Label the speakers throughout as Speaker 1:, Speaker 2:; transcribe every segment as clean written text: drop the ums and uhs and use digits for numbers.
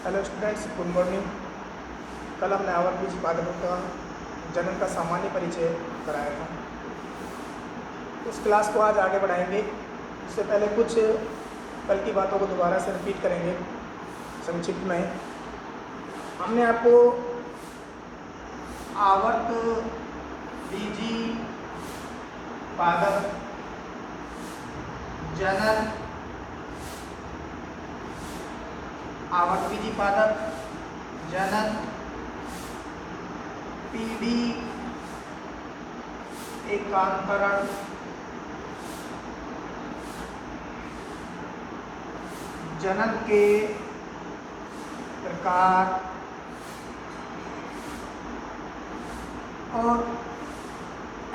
Speaker 1: Hello students, good morning. कल हमने आवर्त बीज पादपों का जनन का सामान्य परिचय कराया था। उस क्लास को आज आगे बढ़ाएंगे। इससे पहले कुछ कल की बातों को दोबारा से रिपीट करेंगे संक्षिप्त में। हमने आपको आवर्त बीजी पादप जनन, आवर्त बीजी पादप जनन, पीढ़ी एकांतरण, जनन के प्रकार और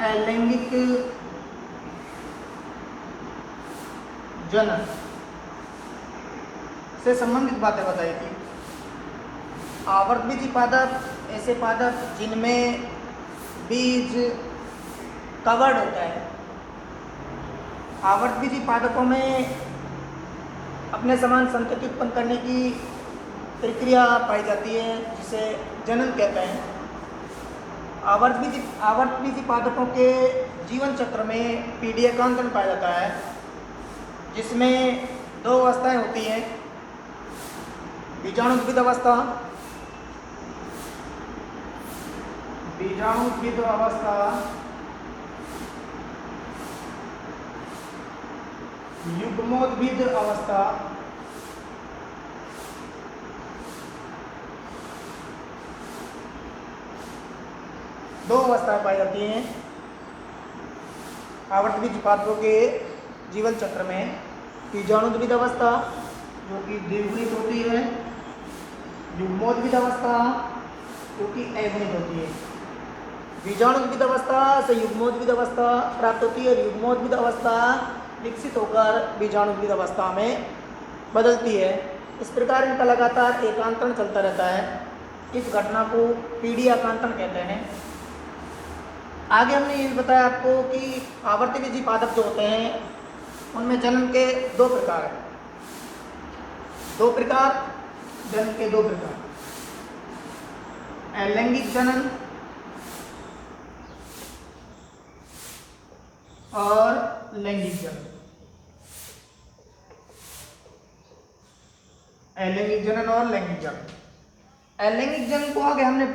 Speaker 1: अलैंगिक जनन से संबंधित बातें बताई थी। आवर्त बीजी पादप ऐसे पादप जिनमें बीज कवर्ड होता है। आवर्त बीजी पादपों में अपने समान संतति उत्पन्न करने की प्रक्रिया पाई जाती है, जिसे जनन कहते हैं। आवर्त बीजी पादपों के जीवन चक्र में पीढ़ी एकांतरण पाया जाता है, जिसमें दो अवस्थाएं होती हैं। बीजाणुद्भिद अवस्था, बीजाणुद्भिद अवस्था, युग्मोद्भिद अवस्था, दो अवस्थाएं पाई जाती हैं आवर्त बीज पादपों के जीवन चक्र में। बीजाणुद्भिद अवस्था जो कि द्विगुणित होती है, युग्मोद्भिद अवस्था जो कि अगुणित होती है। बीजाणुद्भिद अवस्था से युग्मोद्भिद अवस्था प्राप्त होती है और युग्मोद्भिद अवस्था विकसित होकर बीजाणुद्भिद अवस्था में बदलती है। इस प्रकार इनका लगातार एकांतरण चलता रहता है। इस घटना को पीढ़ी एकांतरण कहते हैं। आगे हमने ये बताया आपको कि आवर्त बीजी पादप जो होते हैं उनमें जनन के दो प्रकार हैं। जनन के दो प्रकार, अलैंगिक जनन और लैंगिक जनन। अलैंगिक जनन और लैंगिक जनन। अलैंगिक जनन को आगे हमने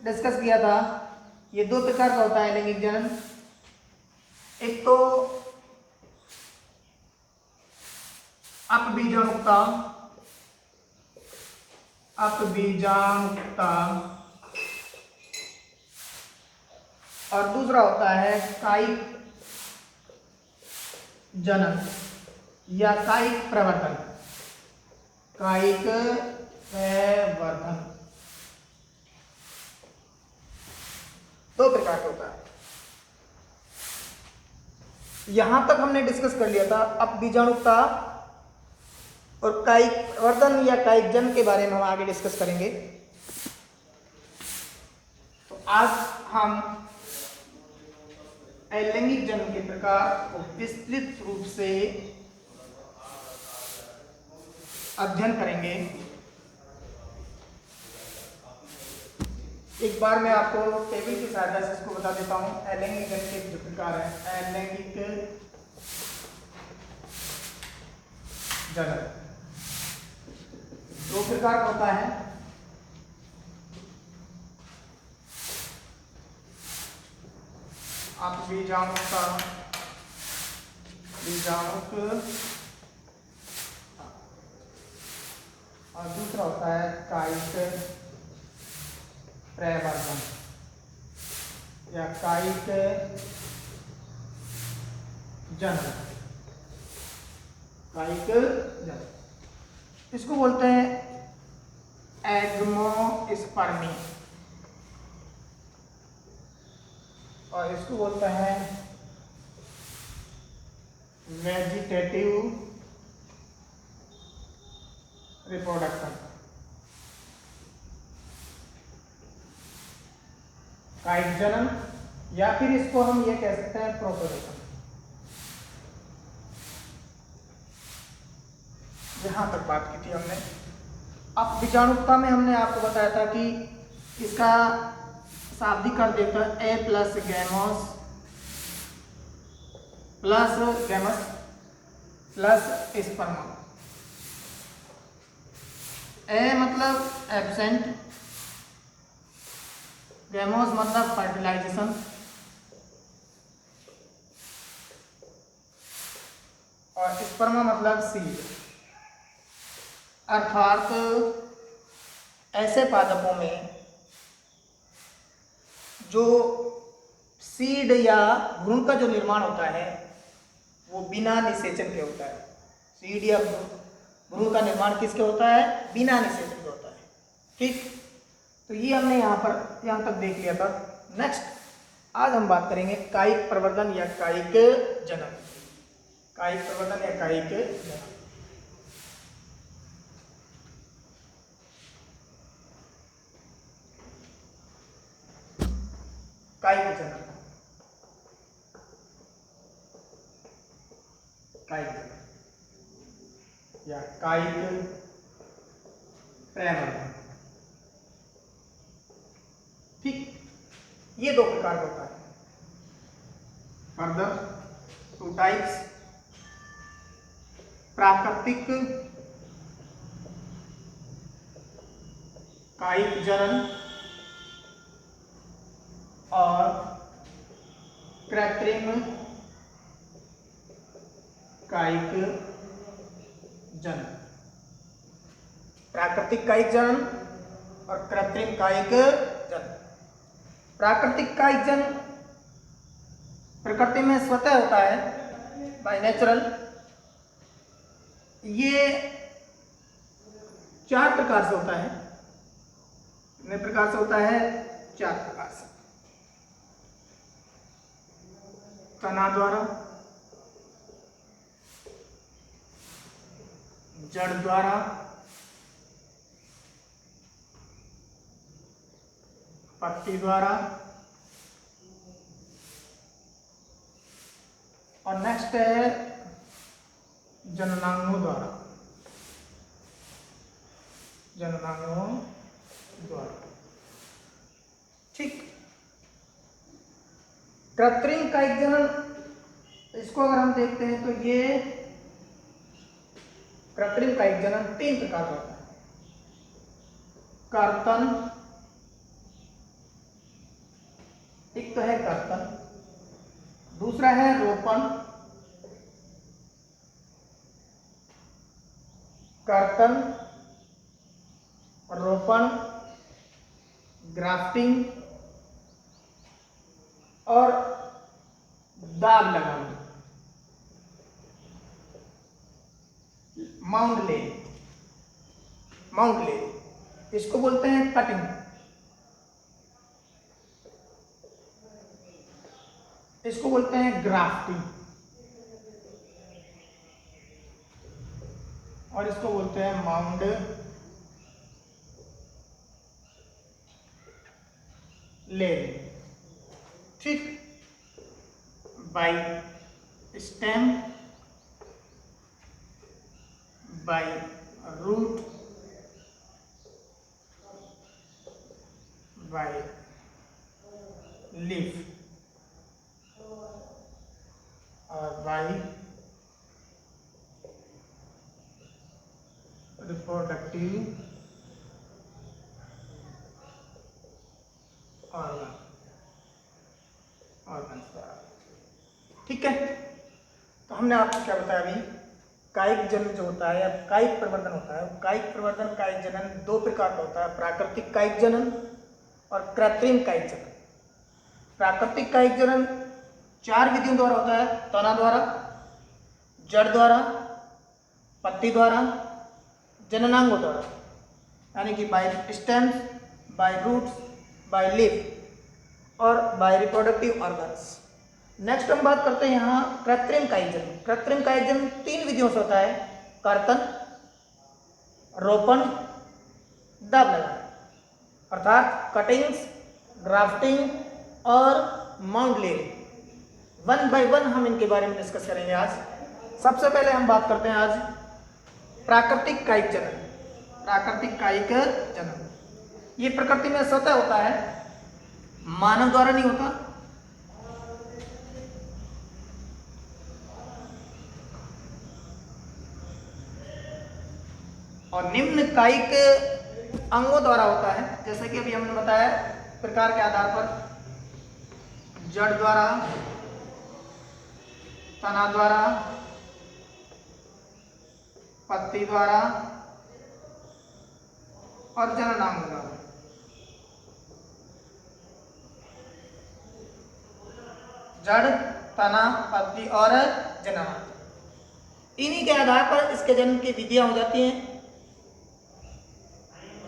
Speaker 1: डिस्कस किया था। ये दो प्रकार का होता है अलैंगिक जनन। एक तो अपबीजाणुकता, और दूसरा होता है कायिक जनन या कायिक प्रवर्धन। दो प्रकार का होता है। यहां तक हमने डिस्कस कर लिया था। अब बीजाणुकता और कायिक प्रवर्धन या कायिक जनन के बारे में हम आगे डिस्कस करेंगे। तो आज हम अलैंगिक जनन के प्रकार को विस्तृत रूप से अध्ययन करेंगे। एक बार मैं आपको टेबल की सहायता से इसको बता देता हूं। अलैंगिक जनन के जो प्रकार है, अलैंगिक जनन दो प्रकार का होता है। अपबीजाणुकता, बीजाणुक, और दूसरा होता है कायिक प्रवर्धन या कायिक जनन। कायिक जनन इसको बोलते हैं एग्मोस्पर्मी, और इसको बोलते हैं वेजिटेटिव रिप्रोडक्शन। कायिक जनन या फिर इसको हम ये कह सकते हैं प्रोपगेशन। जहां तक बात की थी हमने अब बीजाणुता में हमने आपको बताया था कि इसका शाब्दिक अर्थ देखो ए प्लस गैमस प्लस स्पर्मा। ए मतलब एब्सेंट, गैमोस मतलब फर्टिलाइजेशन, और स्पर्मा मतलब सीड। अर्थात ऐसे पादपों में जो सीड या भ्रूण का जो निर्माण होता है वो बिना निषेचन के होता है। सीड या भ्रूण का निर्माण किसके होता है? बिना निषेचन के होता है। ठीक, तो ये हमने यहाँ तक देख लिया था। नेक्स्ट आज हम बात करेंगे कायिक प्रवर्धन या कायिक जनन। कायिक प्रवर्धन या कायिक जनन। कायिक जनन, कायिक जनन या कायिक प्रवर्धन। ठीक, ये दो प्रकार का होता है। फर्दर टू टाइप्स, प्राकृतिक कायिक जनन और कृत्रिम कायिक जनन। प्राकृतिक कायिक जनन और कृत्रिम कायिक जनन। प्राकृतिक कायिक जनन प्रकृति में स्वतः होता है, बाय नेचुरल। ये 4 प्रकार से होता है। कितने प्रकार से होता है? 4 प्रकार से। तना द्वारा, जड़ द्वारा, पत्ती द्वारा, और नेक्स्ट है जननांगों द्वारा। जननांगों द्वारा। ठीक, कृत्रिम कायिक जनन, इसको अगर हम देखते हैं तो ये कृत्रिम कायिक जनन 3 प्रकार का होता है। कर्तन, एक तो है कर्तन, दूसरा है रोपण। कर्तन, रोपण, ग्राफ्टिंग और दाब लगाना, माउंट ले। माउंट ले इसको बोलते हैं कटिंग। इसको बोलते हैं ग्राफ्टिंग और इसको बोलते हैं माउंट ले। ठीक, by stem, by root, by leaf और बाय रिप्रोडक्टिव ऑर्गन द्वारा। ठीक है, तो हमने आपको क्या बताया अभी? कायिक जनन जो होता है या कायिक प्रवर्धन होता है, कायिक प्रवर्धन कायिक जनन 2 प्रकार का होता है, प्राकृतिक कायिक जनन और कृत्रिम कायिक जनन। प्राकृतिक कायिक जनन 4 विधियों द्वारा होता है। तना द्वारा, जड़ द्वारा, पत्ती द्वारा, जननांगों द्वारा, यानी कि by stems, by roots, by leaf और बाय रिप्रोडक्टिव ऑर्गन्स। नेक्स्ट हम बात करते हैं यहाँ कृत्रिम कायिक जनन। कृत्रिम कायिक जनन 3 विधियों से होता है। कर्तन, रोपण, दाब लगाना, अर्थात कटिंग्स, ग्राफ्टिंग और माउंट लेयरिंग। 1 बाय 1 हम इनके बारे में डिस्कस करेंगे आज। सबसे पहले हम बात करते हैं आज प्राकृतिक कायिक जनन। प्राकृतिक कायिक जन्म। ये प्रकृति में स्वतः होता है, मानव द्वारा नहीं होता। और निम्न कायिक अंगों द्वारा होता है, जैसे कि अभी हमने बताया प्रकार के आधार पर, जड़ द्वारा, तना द्वारा, पत्ती द्वारा और जननांग द्वारा। जड़, तना, पत्ती और जननांग, इन्हीं के आधार पर इसके जन्म की विधियां हो जाती हैं।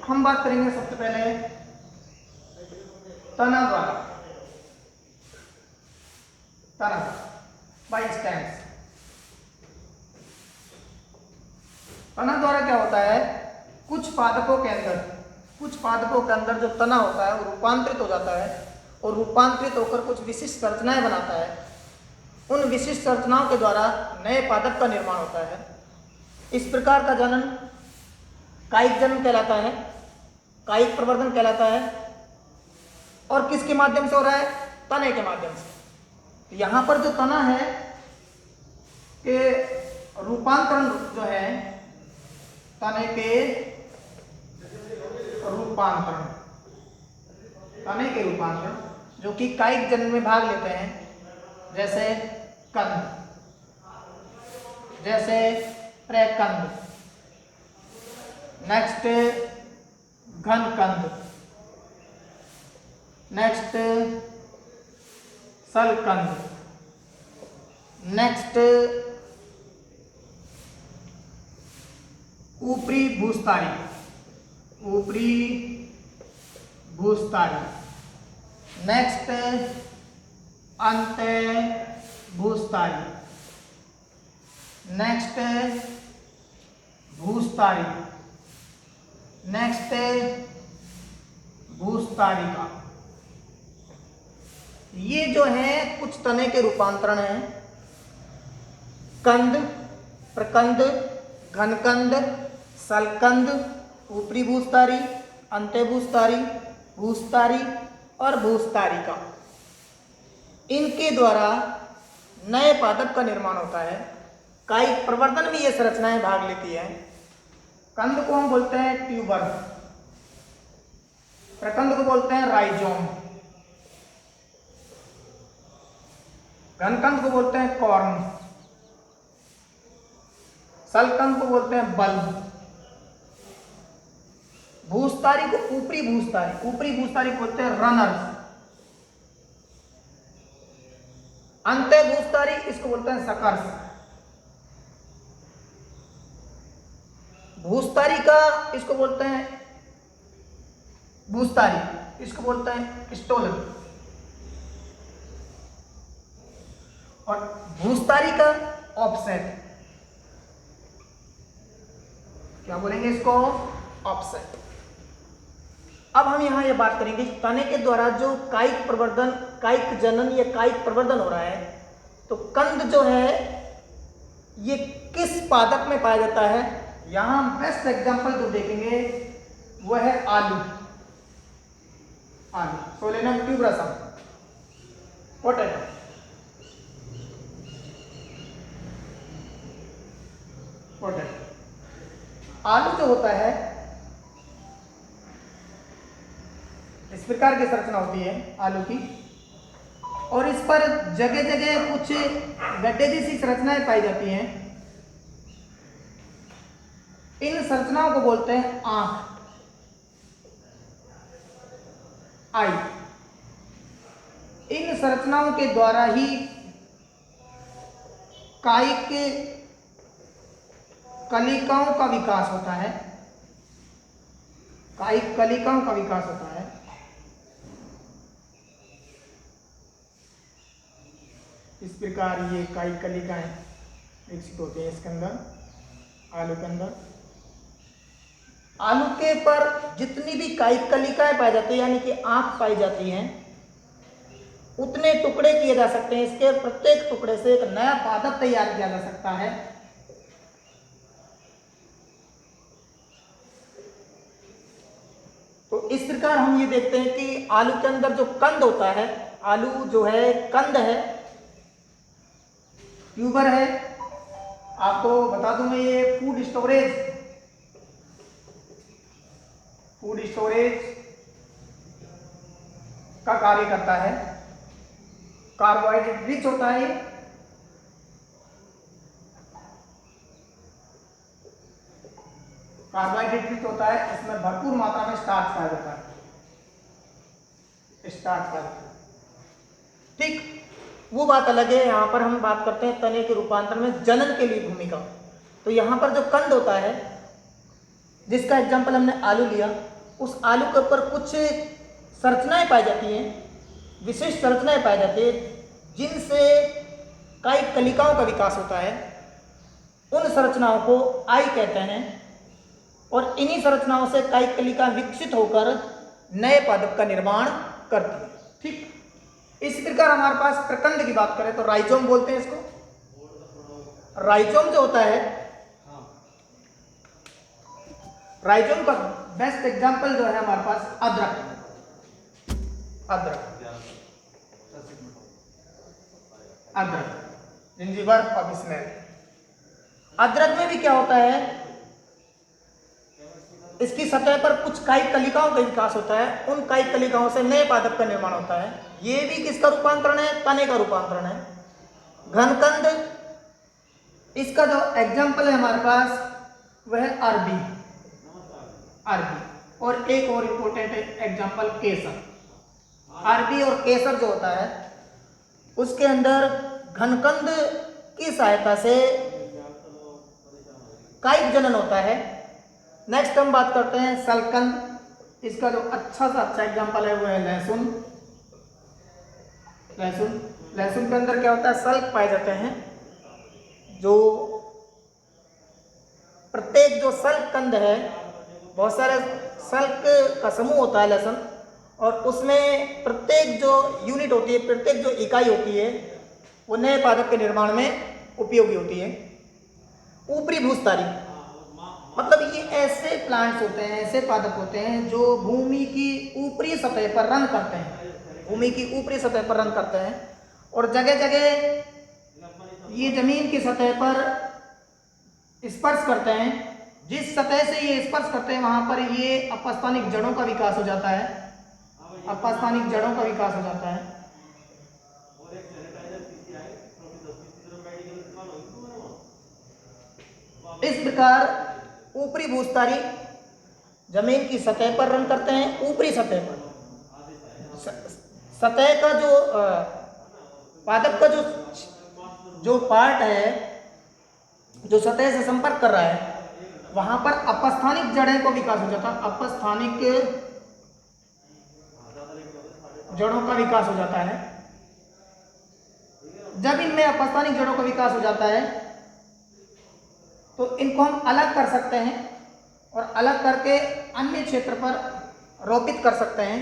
Speaker 1: हम बात करेंगे सबसे पहले तना द्वारा। तना बाय स्टैम्स। तना द्वारा क्या होता है, कुछ पादपों के अंदर जो तना होता है वो रूपांतरित हो जाता है और रूपांतरित होकर कुछ विशिष्ट संरचनाएं बनाता है। उन विशिष्ट संरचनाओं के द्वारा नए पादप का निर्माण होता है। इस प्रकार का जनन कायिक जन्म कहलाता है, कायिक प्रवर्धन कहलाता है। और किसके माध्यम से हो रहा है, तने के माध्यम से। यहां पर जो तना है कि रूपांतरण जो है, तने के रूपांतरण, तने के रूपांतरण जो कि कायिक जन्म में भाग लेते हैं, जैसे कंद, जैसे प्रकंद, नेक्स्ट घनकंद, नेक्स्ट सलकंद, नेक्स्ट ऊपरी भूस्तारी, ऊपरी भूस्तारी, नेक्स्ट अंत भूस्तारी, नेक्स्ट भूस्तारी, नेक्स्ट भूस्तारिका। ये जो है कुछ तने के रूपांतरण हैं। कंद, प्रकंद, घनकंद, सलकंद, ऊपरी भूस्तारी, अंत्य भूस्तारी, भूस्तारी और भूस्तारिका, इनके द्वारा नए पादप का निर्माण होता है। कायिक प्रवर्धन में ये संरचनाएं भाग लेती है। कंद को हम बोलते हैं ट्यूबर, प्रकंद को बोलते हैं राइजोम, घनकंद को बोलते हैं कॉर्न, सलकंद को बोलते हैं बल्ब, भूस्तारी को ऊपरी भूस्तारी बोलते हैं रनर्स, अंत्य भूस्तारी इसको बोलते हैं सकर्स, भूस्तारी का इसको बोलते हैं भूस्तारी, इसको बोलते हैं स्टोलन, और भूस्तारी का ऑफसेट, क्या बोलेंगे इसको, ऑफसेट। अब हम यहां ये बात करेंगे तने के द्वारा जो कायिक प्रवर्धन, कायिक जनन या कायिक प्रवर्धन हो रहा है, तो कंद जो है ये किस पादप में पाया जाता है। यहां बेस्ट एग्जांपल जो देखेंगे वो है आलू, सोलेनम ट्यूबरसम, पोटैटो। आलू जो होता है इस प्रकार की संरचना होती है आलू की, और इस पर जगह जगह कुछ गड्ढे जैसी संरचनाएं पाई जाती हैं। इन संरचनाओं को बोलते हैं आंख, आई। इन संरचनाओं के द्वारा ही कायिक कलिकाओं का विकास होता है, कायिक कलिकाओं का विकास होता है। इस प्रकार ये कायिक कलिकाएं विकसित होती हैं इसके अंदर, आलू के अंदर। आलू के पर जितनी भी कायिक कलिकाएं पाई जाती है, यानी कि आंख पाई जाती हैं, उतने टुकड़े किए जा सकते हैं। इसके प्रत्येक टुकड़े से एक नया पादप तैयार किया जा सकता है। तो इस प्रकार हम ये देखते हैं कि आलू के अंदर जो कंद होता है, आलू जो है कंद है, ट्यूबर है। आपको बता दूं मैं, ये फूड स्टोरेज का कार्य करता है। कार्बोहाइड्रेट रिच होता है, कार्बोहाइड्रेट रिच होता है, इसमें भरपूर मात्रा में स्टार्च पाया जाता है, स्टार्च पाया जाता है। ठीक, वो बात अलग है। यहाँ पर हम बात करते हैं तने के रूपांतरण में जनन के लिए भूमिका। तो यहाँ पर जो कंद होता है, जिसका एग्जाम्पल हमने आलू लिया, उस आलू के ऊपर कुछ संरचनाएं पाई जाती हैं, विशिष्ट संरचनाएं पाई जाती है, जिनसे कई कलिकाओं का विकास होता है। उन संरचनाओं को आई कहते हैं, और इन्हीं संरचनाओं से कई कलिका विकसित होकर नए पादप का निर्माण करती है। ठीक, इस प्रकार हमारे पास प्रकंद की बात करें तो राइजोम बोलते हैं इसको। राइजोम जो होता है, राइजोम का बेस्ट एग्जांपल जो है हमारे पास अदरक। Zingiber of smell. अदरक में भी क्या होता है, इसकी सतह पर कुछ कायिक कलिकाओं का विकास होता है। उन कायिक कलिकाओं से नए पादप का निर्माण होता है। ये भी किसका रूपांतरण है? तने का रूपांतरण है। घनकंद, इसका जो एग्जाम्पल है हमारे पास वह है अरबी। और एक और इंपॉर्टेंट एग्जाम्पल केसर। अरबी और केसर जो होता है, उसके अंदर घनकंद की सहायता से कायिक जनन होता है। नेक्स्ट हम बात करते हैं सलकंद। इसका जो अच्छा एग्जाम्पल है वो है लहसुन। लहसुन के अंदर क्या होता है, सल्क पाए जाते हैं। जो प्रत्येक जो सल्क कंद है, बहुत सारे सल्क का समूह होता है लहसुन, और उसमें प्रत्येक जो यूनिट होती है, प्रत्येक जो इकाई होती है, वो नए पादप के निर्माण में उपयोगी होती है। ऊपरी भूस्थारी, मतलब ये ऐसे प्लांट्स होते हैं, ऐसे पादप होते हैं जो भूमि की ऊपरी सतह पर रन करते हैं। भूमि की ऊपरी सतह पर रन करते हैं, और जगह जगह ये जमीन की सतह पर स्पर्श करते हैं। जिस सतह से ये स्पर्श करते हैं वहां पर ये अपस्थानिक जड़ों का विकास हो जाता है। अपस्थानिक जड़ों का विकास हो जाता है। इस प्रकार ऊपरी भूस्थारी जमीन की सतह पर रन करते हैं। ऊपरी सतह पर सतह का जो पादप का जो पार्ट है, जो सतह से संपर्क कर रहा है, वहां पर अपस्थानिक जड़ों का विकास हो जाता है। अपस्थानिक जड़ों का विकास हो जाता है। जब इनमें अपस्थानिक जड़ों का विकास हो जाता है तो इनको हम अलग कर सकते हैं, और अलग करके अन्य क्षेत्र पर रोपित कर सकते हैं।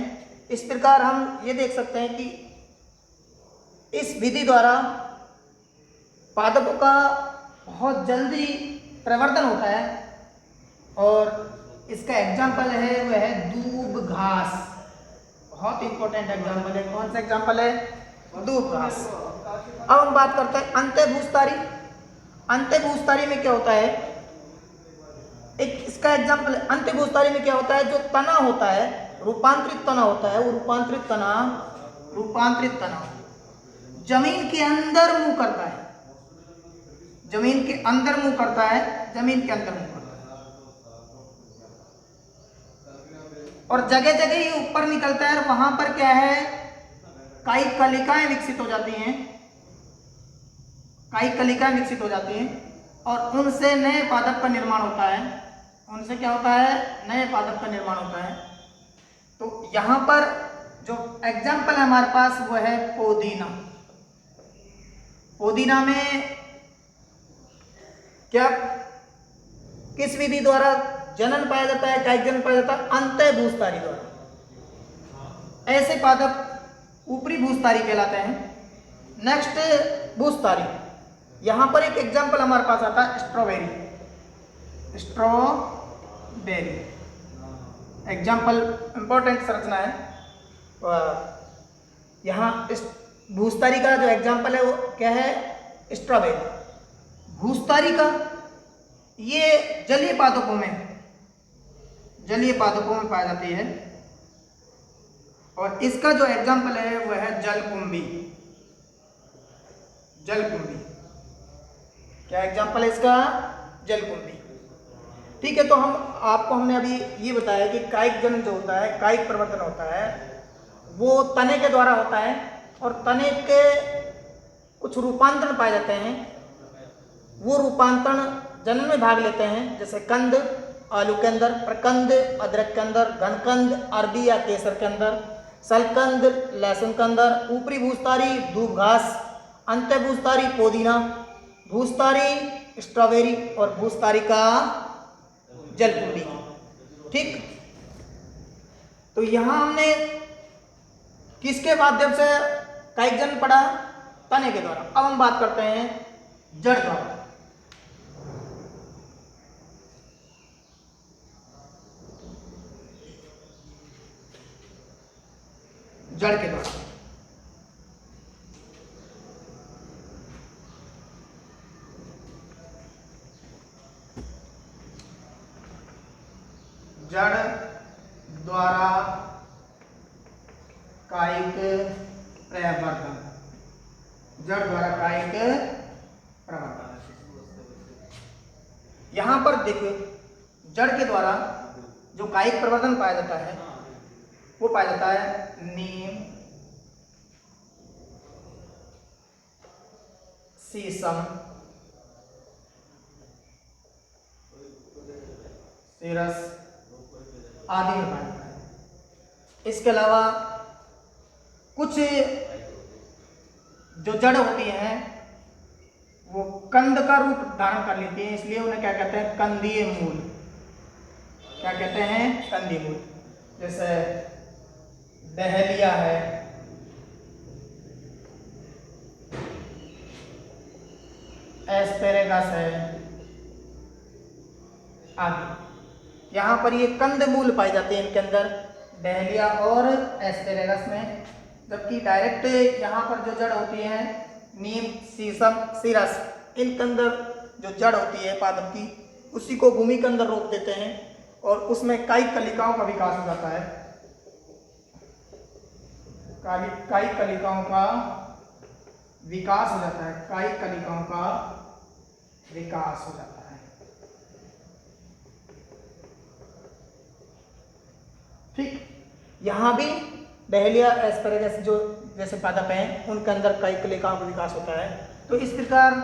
Speaker 1: इस प्रकार हम ये देख सकते हैं कि इस विधि द्वारा पादपों का बहुत जल्दी प्रवर्धन होता है। और इसका एग्जाम्पल है वह है दूब घास। बहुत इंपॉर्टेंट एग्जाम्पल है। कौन सा एग्जाम्पल है? दूब घास। अब हम बात करते हैं अंत्यभूस्थारी। अंत्यभूस्थारी में क्या होता है, एक इसका एग्जाम्पल, अंत्यभूस्थारी में क्या होता है, जो तना होता है, रूपांतरित तना होता है, वो रूपांतरित तना जमीन के अंदर मुंह करता है। जमीन के अंदर मुंह करता है। और जगह जगह ये ऊपर निकलता है, और वहां पर क्या है, कई कलिकाएं विकसित हो जाती हैं। और उनसे नए पादप का निर्माण होता है। उनसे क्या होता है? नए पादप का निर्माण होता है। तो यहां पर जो एग्जाम्पल है हमारे पास वो है पुदीना। पुदीना में क्या, किस विधि द्वारा जनन पाया जाता है, कायिक जनन पाया जाता है? अंत्यभूस्थारी द्वारा। ऐसे पादप ऊपरी भूस्थारी कहलाते हैं। नेक्स्ट भूस्थारी, यहां पर एक एग्जाम्पल हमारे पास आता है स्ट्रॉबेरी। एग्जाम्पल इम्पोर्टेंट संरचना है। यहाँ इस भूस्तारी का जो एग्जाम्पल है वो क्या है, स्ट्रॉबेरी। भूस्तारी का ये जलीय पादपों में पाई जाती है, और इसका जो एग्जाम्पल है वह है जलकुंभी। क्या एग्जाम्पल है इसका, जलकुंभी। ठीक है, तो हमने अभी ये बताया कि कायिक जन्म जो होता है, कायिक प्रवर्धन होता है, वो तने के द्वारा होता है, और तने के कुछ रूपांतरण पाए जाते हैं। वो रूपांतरण जन्म में भाग लेते हैं, जैसे कंद आलू के अंदर, प्रकंद अदरक के अंदर, घनकंद अरबी या केसर के अंदर, सलकंद लहसुन के अंदर, ऊपरी भूस्तारी दूब घास, अंत्य भूस्तारी पुदीना, भूस्तारी स्ट्रॉबेरी, और भूस्तारी का जलकुंभी। ठीक, तो यहां हमने किसके माध्यम से कायिक जन्म पढ़ा, तने के द्वारा। अब हम बात करते हैं जड़ द्वारा। जड़ के द्वारा कायिक प्रवर्धन। यहां पर देखो, जड़ के द्वारा जो कायिक प्रवर्धन पाया जाता है वो पाया जाता है नीम, शीशम, सिरस आदि में पाया जाता है। इसके अलावा कुछ जो जड़ होती हैं वो कंद का रूप धारण कर लेती हैं, इसलिए उन्हें क्या कहते हैं, कंदीय मूल। क्या कहते हैं, कंदीय मूल। जैसे डहेलिया है, एस्पेरेगस है आदि। यहाँ पर ये कंद मूल पाए जाते हैं इनके अंदर, डहेलिया और एस्पेरेगस में। जबकि डायरेक्ट यहाँ पर जो जड़ होती है नीम, शीशम, सिरस, इनके अंदर जो जड़ होती है पादप की, उसी को भूमि के अंदर रोप देते हैं और उसमें कायिक कलिकाओं का विकास हो जाता है। कायिक कलिकाओं का विकास हो जाता है, कायिक कलिकाओं का विकास हो जाता है। ठीक, यहां भी डहेलिया, एस्पेरेगस जो जैसे पादप हैं उनके अंदर कायिक कलिकाओं का विकास होता है। तो इस प्रकार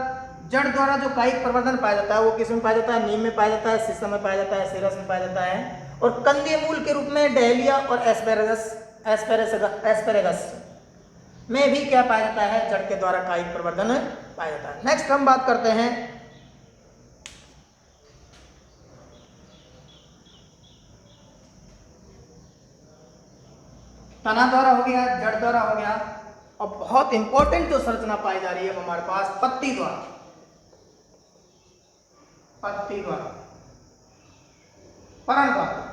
Speaker 1: जड़ द्वारा जो कायिक प्रवर्धन पाया जाता है वो किस में पाया जाता है, नीम में पाया जाता है, शीशम में पाया जाता है, सिरस में पाया जाता है, और कंदीय मूल के रूप में डहेलिया और एस्पेरेगस में भी क्या पाया जाता है, जड़ के द्वारा कायिक प्रवर्धन पाया जाता है। नेक्स्ट हम बात करते हैं तना द्वारा हो गया, जड़ द्वारा हो गया, और बहुत इंपॉर्टेंट जो संरचना पाई जा रही है हमारे पास पत्ती द्वारा। परण द्वारा।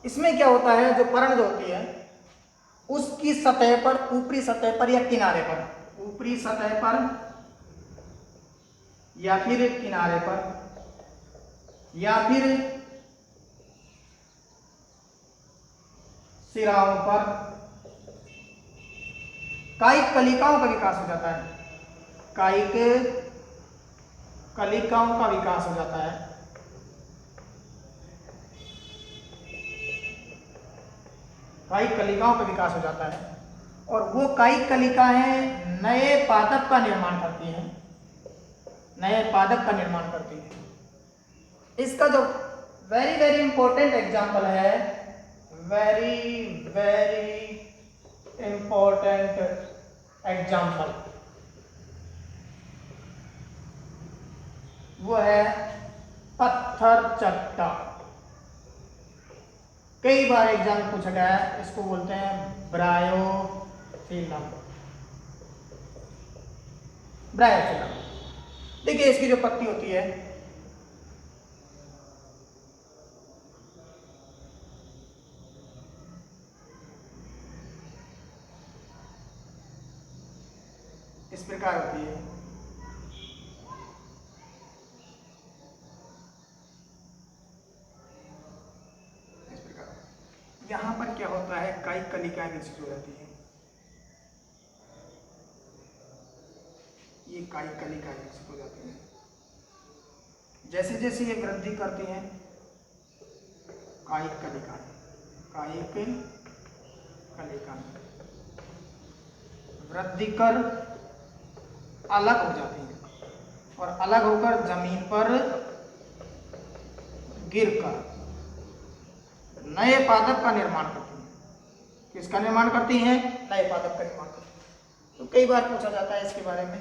Speaker 1: इसमें क्या होता है, जो परण जो होती है उसकी सतह पर, ऊपरी सतह पर या किनारे पर, ऊपरी सतह पर या फिर किनारे पर या फिर सिराओं पर कायिक कलिकाओं का विकास हो जाता है। कायिक कलिकाओं का विकास हो जाता है। कायिक कलिकाओं का विकास हो जाता है, और वो कायिक कलिकाएं नए पादप का निर्माण करती हैं, नए पादप का निर्माण करती हैं। इसका जो वेरी वेरी इंपॉर्टेंट एग्जाम्पल है, वेरी वेरी इंपॉर्टेंट एग्जाम्पल, वो है पत्थर चट्टा। कई बार एग्जाम में पूछा गया है, इसको बोलते हैं ब्रायोफिलम। देखिए इसकी जो पत्ती होती है इस प्रकार होती है। इस प्रकार यहाँ पर क्या होता है, कायिक कलिकाएं विकसित हो जाती है। ये कायिक कलिकाएं विकसित हो जाती है। जैसे जैसे ये वृद्धि करती हैं कायिक कलिकाएं, कायिक कलिकाएं वृद्धि कर अलग हो जाती हैं और अलग होकर जमीन पर गिरकर नए पादप का निर्माण करती हैं। किसका निर्माण करती हैं? नए पादप का निर्माण करती हैं। तो कई बार पूछा जाता है इसके बारे में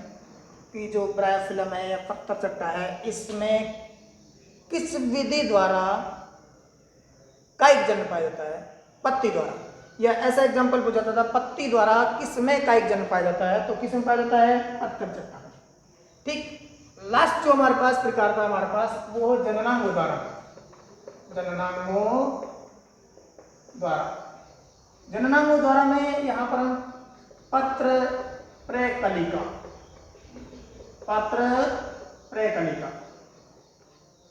Speaker 1: कि जो ब्रायोफिलम है या पत्थर चट्टा है, इसमें किस विधि द्वारा कायिक जन्म पाया जाता है? पत्ती द्वारा। या ऐसा एग्जाम्पल पूछा जाता था, पत्ती द्वारा किसमें कायिक जन्म पाया जाता है? तो किसमें पाया जाता है? पत्थर चट्टा में। ठीक। लास्ट जो हमारे पास प्रकार था हमारे पास, वो जननांगों द्वारा। जननांगों द्वारा, जननांगों द्वारा में यहाँ पर हम पत्र प्रकलिका, पत्र प्रकलिका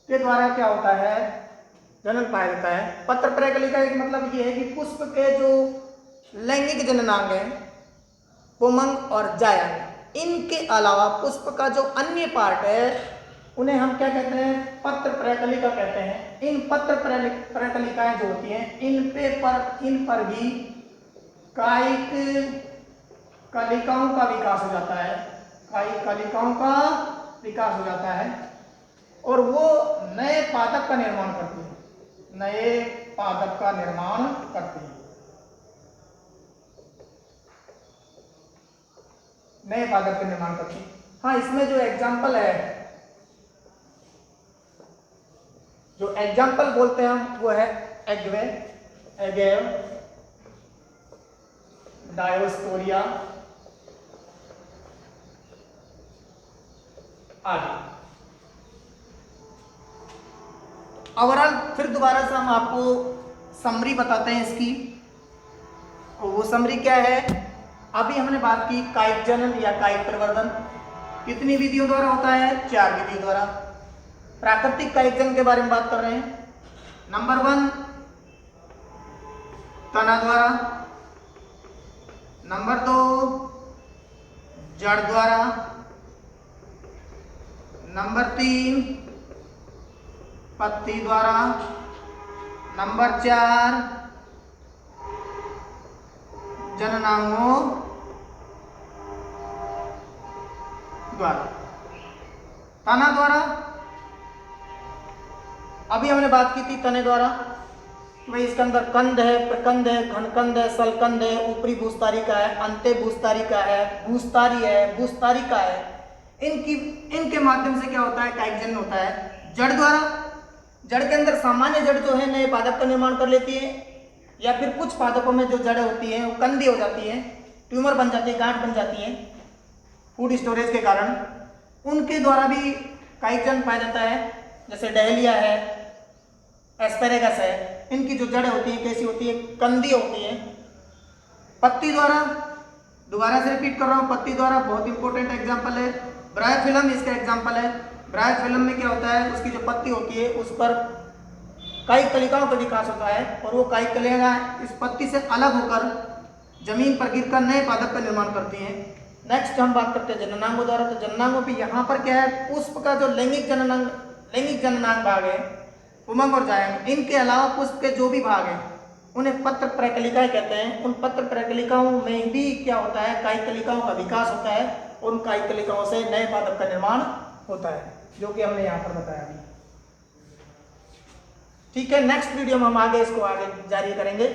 Speaker 1: के द्वारा क्या होता है? जन्म पाया जाता है। पत्र प्रकलिका का मतलब ये है कि पुष्प के जो लैंगिक जननांग हैं, पुमंग और जायंग, इनके अलावा पुष्प का जो अन्य पार्ट है उन्हें हम क्या कहते हैं? पत्र प्रकलिका कहते हैं। इन पत्र प्रकलिकाएं जो होती हैं, इन पर भी कायिक कलिकाओं का विकास हो जाता है। कायिक कलिकाओं का विकास हो जाता है और वो नए पादप का निर्माण करती है। नए पादप का निर्माण करती है। नए पादप का निर्माण करती है। हाँ, इसमें जो एग्जाम्पल है, जो एग्जाम्पल बोलते हैं हम, वो है एगवे, एगेव, डायोस्पोरिया आदि। ओवरऑल फिर दोबारा से हम आपको समरी बताते हैं इसकी। और वो समरी क्या है? अभी हमने बात की कायिक जनन या कायिक परिवर्तन कितनी विधियों द्वारा होता है? 4 विधियों द्वारा। प्राकृतिक कायिक जनन के बारे में बात कर रहे हैं। नंबर 1 तना द्वारा, नंबर 2 जड़ द्वारा, नंबर 3 पत्ती द्वारा, नंबर 4 जननांगों द्वारा। तना द्वारा अभी हमने बात की थी तने द्वारा, भाई इसके अंदर कंद है, प्रकंद है, घनकंद है, सलकंद है, ऊपरी भूस्तारिका है, अंत्य भूस्तारिका है, भूस्तारी है, भूस्तारिका है। इनके माध्यम से क्या होता है? कायिक जनन होता है। जड़ द्वारा, जड़ के अंदर सामान्य जड़ जो है नए पादप का निर्माण कर लेती है, या फिर कुछ पादपों में जो जड़ें होती हैं वो कंदी हो जाती है, ट्यूमर बन जाती है, गांठ बन जाती है फूड स्टोरेज के कारण। उनके द्वारा भी कायिक जनन पाया जाता है। जैसे डहेलिया है, एस्पेरेगस है, इनकी जो जड़ें होती हैं कैसी होती है? कंदी होती है। पत्ती द्वारा, दोबारा से रिपीट कर रहा हूँ, पत्ती द्वारा बहुत इंपॉर्टेंट एग्जाम्पल है। ब्रायोफिलम इसका एग्जाम्पल है। ब्रायोफिलम में क्या होता है? उसकी जो पत्ती होती है उस पर कायिक कलिकाओं का विकास होता है और वो कायिक कलिकाएं इस पत्ती से अलग होकर जमीन पर गिरकर नए पादप का निर्माण करती हैं। नेक्स्ट हम बात करते हैं जननांगों द्वारा। तो जननांगों पे यहाँ पर क्या है? पुष्प का जो लैंगिक जननांग भाग है, पुमंग और जायंग, इनके अलावा पुष्प के जो भी भाग हैं उन्हें पत्र प्रकलिकाएं कहते हैं। उन पत्र प्रकलिकाओं में भी क्या होता है? कायिक कलिकाओं का विकास होता है और उन कायिक कलिकाओं से नए पादप का निर्माण होता है, जो कि हमने यहाँ पर बताया अभी। ठीक है, नेक्स्ट वीडियो में हम आगे इसको आगे जारी करेंगे।